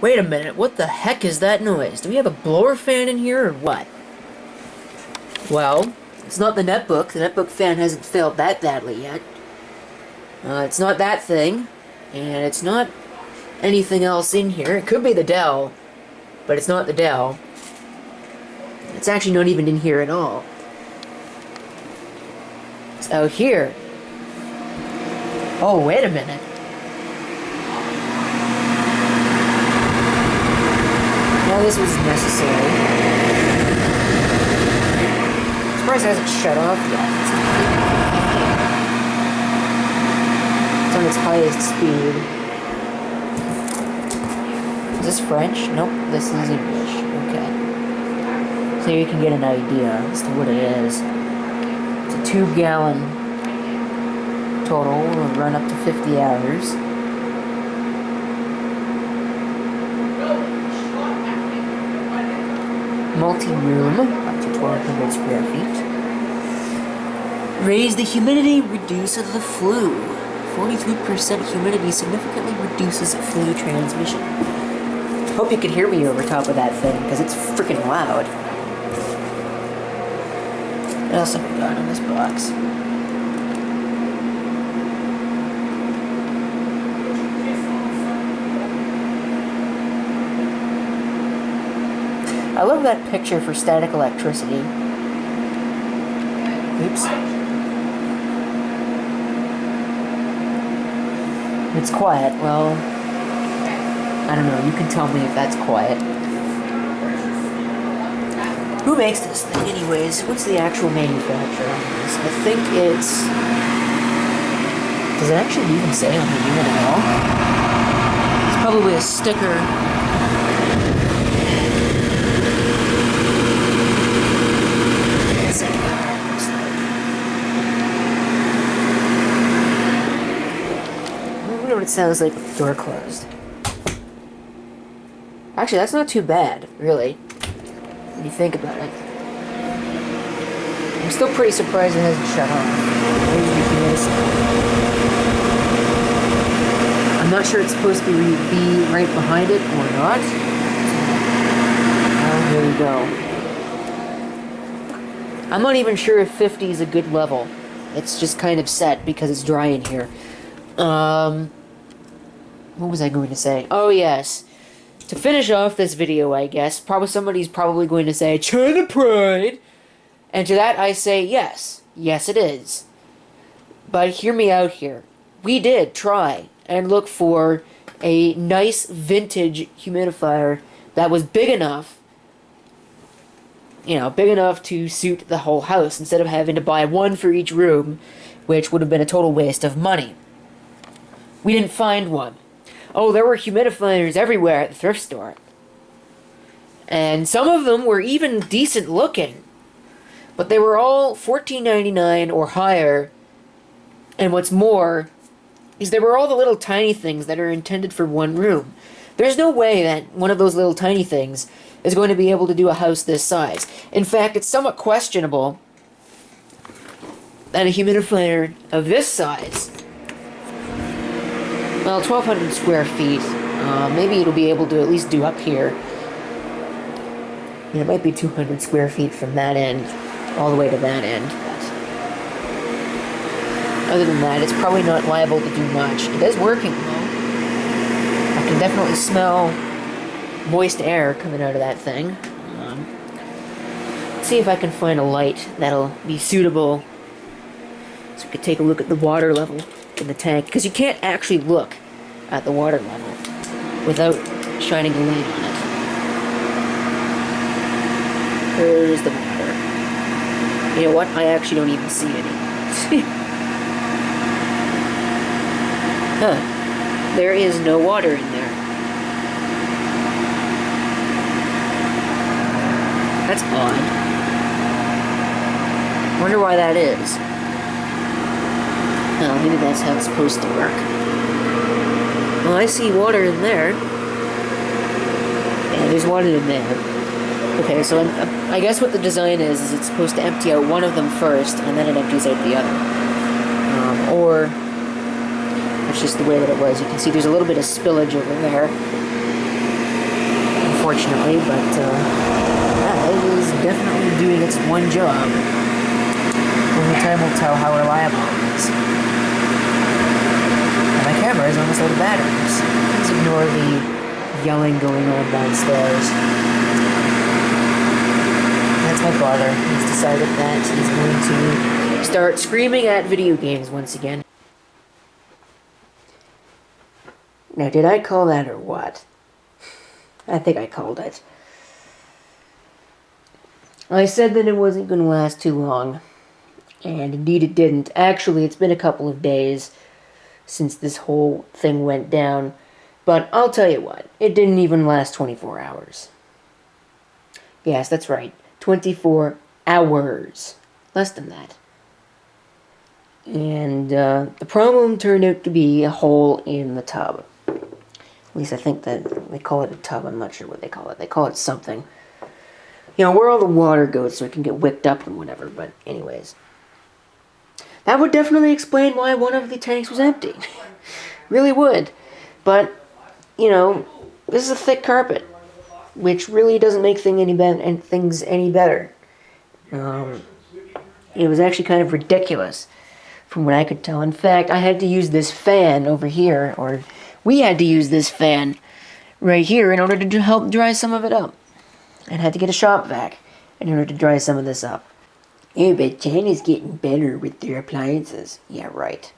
Wait a minute, what the heck is that noise? Do we have a blower fan in here or what? Well, it's not the netbook. The netbook fan hasn't failed that badly yet. It's not that thing, and it's not anything else in here. It could be the Dell, but it's not the Dell. It's actually not even in here at all. It's out here. Oh, wait a minute. Now this was necessary. I'm surprised it hasn't shut off yet. It's on its highest speed. Is this French? Nope, this is English. Okay. So you can get an idea as to what it is. It's a 2-gallon total. Will run up to 50 hours. Multi-room, up to 1,200 square feet. Raise the humidity, reduces the flu. 43% humidity significantly reduces flu transmission. Hope you can hear me over top of that thing, because it's freaking loud. What else have we got on this box? I love that picture for static electricity. Oops. It's quiet. Well, I don't know. You can tell me if that's quiet. Who makes this thing anyways? What's the actual manufacturer on this? I think it's... Does it actually even say on the unit at all? It's probably a sticker. What it sounds like with the door closed. Actually, that's not too bad, really, when you think about it. I'm still pretty surprised it hasn't shut off. I'm not sure it's supposed to be right behind it or not. Oh, here we go. I'm not even sure if 50 is a good level. It's just kind of set because it's dry in here. What was I going to say? Oh, yes. To finish off this video, I guess, somebody's probably going to say, China Pride! And to that I say, yes. Yes, it is. But hear me out here. We did try and look for a nice vintage humidifier that was big enough, big enough to suit the whole house, instead of having to buy one for each room, which would have been a total waste of money. We didn't find one. Oh, there were humidifiers everywhere at the thrift store. And some of them were even decent looking. But they were all $14.99 or higher. And what's more, is they were all the little tiny things that are intended for one room. There's no way that one of those little tiny things is going to be able to do a house this size. In fact, it's somewhat questionable that a humidifier of this size, well, 1,200 square feet, maybe it'll be able to at least do up here. It might be 200 square feet from that end all the way to that end. But other than that, it's probably not liable to do much. It is working, though. I can definitely smell moist air coming out of that thing. Let's see if I can find a light that'll be suitable, so we could take a look at the water level in the tank, because you can't actually look at the water level without shining a light on it. There's the water. You know what? I actually don't even see any. Huh. There is no water in there. That's odd. Wonder why that is. Oh, maybe that's how it's supposed to work. Well, I see water in there. Yeah, there's water in there. Okay, so I guess what the design is it's supposed to empty out one of them first, and then it empties out the other. Or it's just the way that it was. You can see there's a little bit of spillage over there. unfortunately, but yeah, it is definitely doing its one job. Only time will tell how reliable it is. And my camera is almost out of batteries. Please ignore the yelling going on downstairs. That's my father. He's decided that he's going to start screaming at video games once again. Now, did I call that or what? I think I called it. I said that it wasn't going to last too long. And indeed it didn't. Actually, it's been a couple of days since this whole thing went down. But I'll tell you what, it didn't even last 24 hours. Yes, that's right. 24 hours. Less than that. And the problem turned out to be a hole in the tub. At least I think that they call it a tub. I'm not sure what they call it. They call it something. You know, where all the water goes so it can get wicked up and whatever. But anyways. That would definitely explain why one of the tanks was empty. Really would. But, you know, this is a thick carpet, which really doesn't make things any better. It was actually kind of ridiculous, from what I could tell. In fact, I had to use this fan over here, or we had to use this fan right here in order to help dry some of it up. And had to get a shop vac in order to dry some of this up. Yeah, but China's getting better with their appliances. Yeah, right.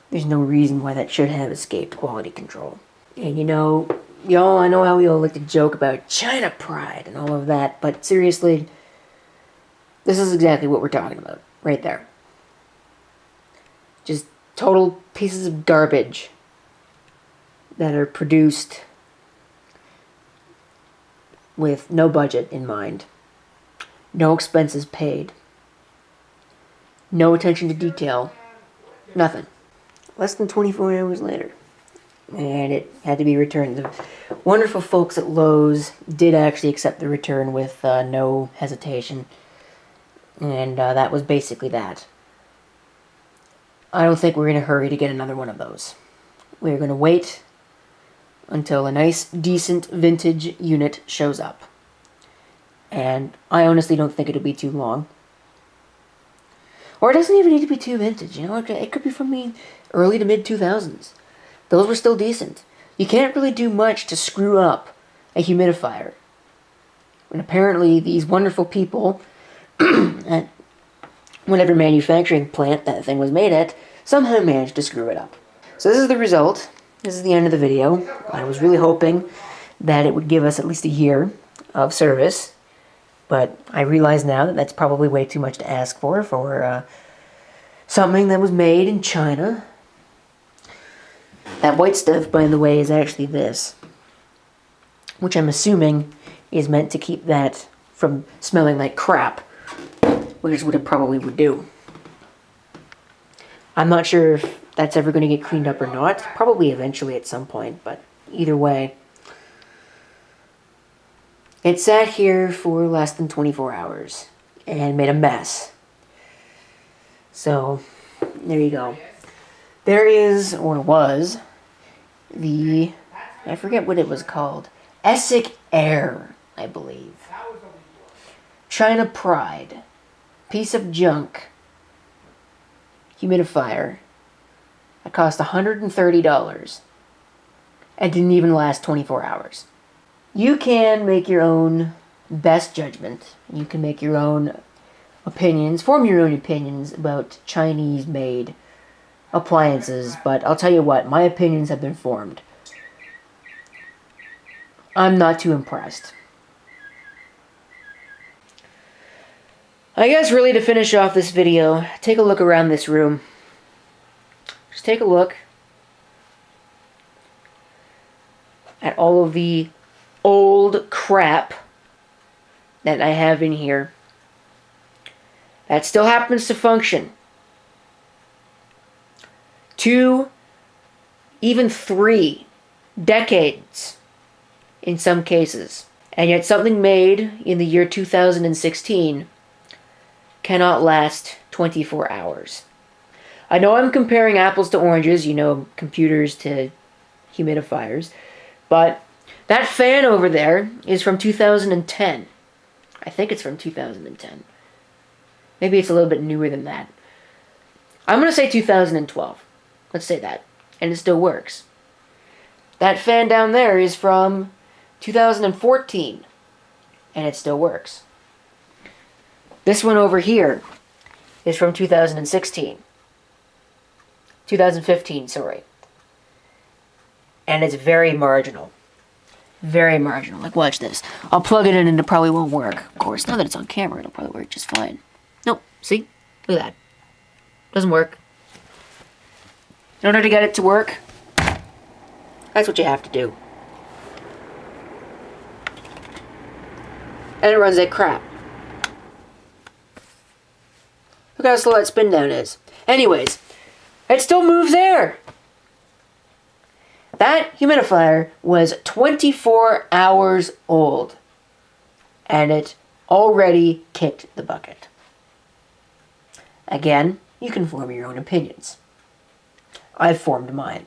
There's no reason why that should have escaped quality control. And you know, y'all, I know how we all like to joke about China pride and all of that, but seriously, this is exactly what we're talking about, right there. Just total pieces of garbage that are produced with no budget in mind. No expenses paid. No attention to detail. Nothing. Less than 24 hours later. And it had to be returned. The wonderful folks at Lowe's did actually accept the return with no hesitation. And that was basically that. I don't think we're in a hurry to get another one of those. We're going to wait until a nice, decent, vintage unit shows up. And I honestly don't think it'll be too long. Or it doesn't even need to be too vintage, you know? It could be from the early to mid-2000s. Those were still decent. You can't really do much to screw up a humidifier. And apparently these wonderful people at whatever manufacturing plant that thing was made at somehow managed to screw it up. So this is the result. This is the end of the video. I was really hoping that it would give us at least a year of service. But I realize now that that's probably way too much to ask for something that was made in China. That white stuff, by the way, is actually this. Which I'm assuming is meant to keep that from smelling like crap. Which is what it probably would do. I'm not sure if that's ever going to get cleaned up or not. Probably eventually at some point, but either way. It sat here for less than 24 hours and made a mess. So, there you go. There is, or was, the, I forget what it was called, Essig Air, I believe. China Pride. Piece of junk. Humidifier. It cost $130. And didn't even last 24 hours. You can make your own best judgment. You can make your own opinions, form your own opinions about Chinese-made appliances, but I'll tell you what, my opinions have been formed. I'm not too impressed. I guess really to finish off this video, take a look around this room. Just take a look at all of the old crap that I have in here that still happens to function. 2, even 3 decades in some cases. And yet something made in the year 2016 cannot last 24 hours. I know I'm comparing apples to oranges, you know, computers to humidifiers, but That fan over there is from 2010. I think it's from 2010. Maybe it's a little bit newer than that. I'm going to say 2012. Let's say that. And it still works. That fan down there is from 2014. And it still works. This one over here is from 2016. 2015, sorry. And it's very marginal. Very marginal. Like, watch this. I'll plug it in and it probably won't work. Of course, now that it's on camera, it'll probably work just fine. Nope. See? Look at that. Doesn't work. In order to get it to work, that's what you have to do. And it runs like crap. Look how slow that spin down is. Anyways, it still moves air. That humidifier was 24 hours old. And it already kicked the bucket. Again, you can form your own opinions. I've formed mine.